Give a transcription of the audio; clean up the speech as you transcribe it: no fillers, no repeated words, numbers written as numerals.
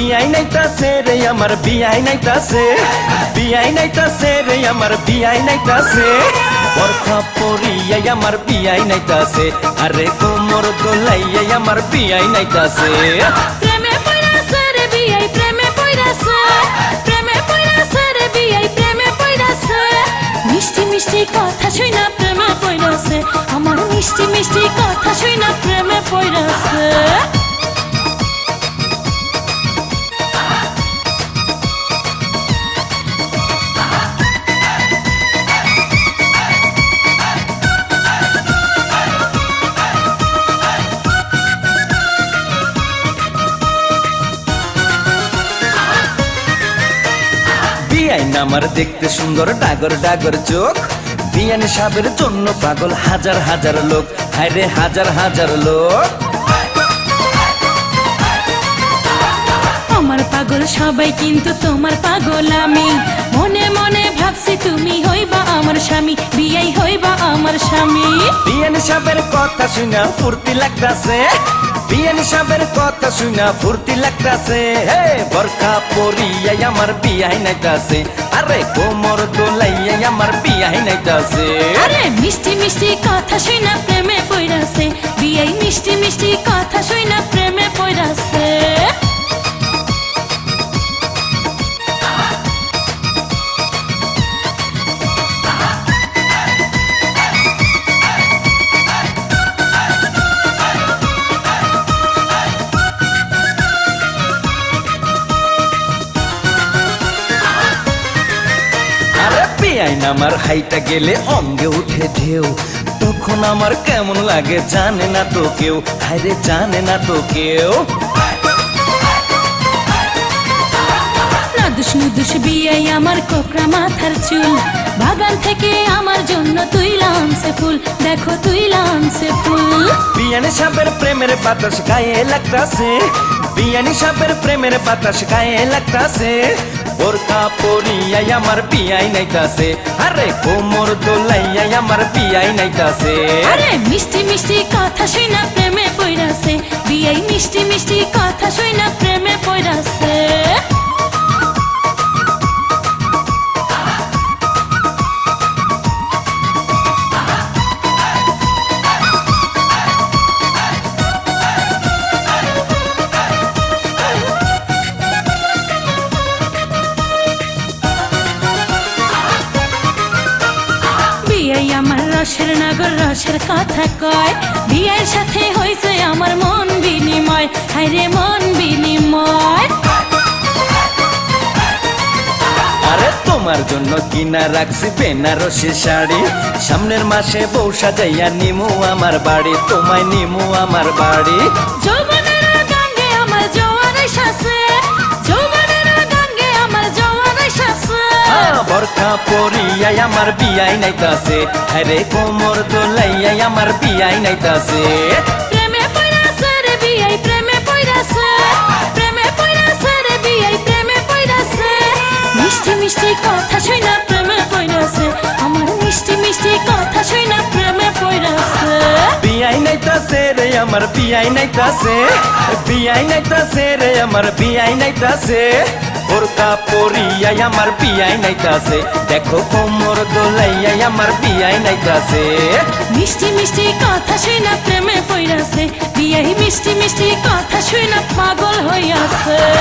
বিয়াই নাইতাছে রে আমার বিয়াই নাইতাছে, বিয়াই নাইতাছে রে আমার বিয়াই নাইতাছে, বরখা পরিয়াই আমার বিয়াই নাইতাছে, আরে কোমর দোলাইয়াই আমার বিয়াই নাইতাছে। প্রেমে পড়াছে রে বিয়াই প্রেমে পড়াছে, প্রেমে পড়াছে রে বিয়াই প্রেমে পড়াছে, মিষ্টি মিষ্টি কথা শুইনা প্রেমে পড়াছে, আমার মিষ্টি মিষ্টি কথা শুইনা প্রেমে পড়াছে। বিয়াইন আমার দেখতে সুন্দর ডাগর ডাগর চোখ, বিয়ান সাহেবের জন্য পাগল হাজার হাজার লোক, হায়রে হাজার হাজার লোক। আমার পাগল সবাই কিন্তু তোমার পাগল আমি, মনে মনে ভাবছি তুমি হইবা আমার স্বামী, বিয়াই হইবা আমার স্বামী। বিয়ান সাহেবের কথা শুনা ফুর্তি লাগতাছে, বিয়ান সাহেবের কথা শুনা ফুর্তি লাগতাছে, হে বরখা পরিয়াই আমার বিয়াই নাইতাছে, আরে কোমর দোলাইয়াই আমার বিয়াই নাইতাছে। আরে মিষ্টি মিষ্টি কথা শুইনা প্রেমে পড়াছে, বিয়াই মিষ্টি মিষ্টি কথা শুইনা প্রেমে পড়াছে। বিয়াইন আমার হাইটা গেলে অঙ্গে উঠে ঢেউ, তখন আমার কেমন লাগে জানে না তো কেউ, হায়রে জানে না তো কেউ। নাদুস নুদুস বিয়াই আমার কোকড়া মাথার চুল, বাগান থেকে আমার জন্য তুইলা আনছে ফুল, দেখো তুইলা আনছে ফুল। বিয়ানি সাহেবের প্রেমের বাতাস গায়ে লাগতাছে, বিয়ানি সাহেবের প্রেমের বাতাস গায়ে লাগতাছে, বোরকা পরিয়াই আমার বিয়াই নাইতাছে, আরে কোমর দোলাইয়াই আমার বিয়াই নাইতাছে। আরে মিষ্টি মিষ্টি কথা শুইনা প্রেমে পড়াছে, বিয়াই মিষ্টি মিষ্টি কথা শুইনা প্রেমে পড়াছে। বিয়াই আমার রসের নাগর রসের কথা কয়, বিয়ের সাথে হয়েছে আমার মন বিনিময়, হায়রে মন বিনিময়। আরে তোমার জন্য কিনা রাখছি বেনারসি শাড়ি, সামনের মাসে বউ সাজাইয়া নিমু আমার বাড়ি, তোমায় নিমু আমার বাড়ি। যৌবনের গাঙ্গে আমার জোয়ার এসেছে, যৌবনের গাঙ্গে আমার জোয়ার এসেছে। বরখা পরিয়াই আমার বিয়াই নাইতাছে, আরে কোমর দোলাইয়াই আমার বিয়াই নাইতাছে। প্রেমে পড়াছে রে বিয়াই প্রেমে পড়াছে, প্রেমে পড়াছে রে বিয়াই প্রেমে পড়াছে, মিষ্টি মিষ্টি কথা শুইনা প্রেমে পড়াছে, আমার মিষ্টি মিষ্টি কথা শুইনা প্রেমে পড়াছে। বিয়াই নাইতাছে রে আমার বিয়াই নাইতাছে, বিয়াই নাইতাছে রে আমার বিয়াই নাইতাছে, বোরকা পরিয়াই আমার বিয়াই নাইতাছে, দেখো কোমর দোলাইয়াই আমার বিয়াই নাইতাছে। মিষ্টি মিষ্টি কথা শুইনা প্রেমে পড়াছে, বিয়াই মিষ্টি মিষ্টি কথা শুইনা পাগল হইয়াছে।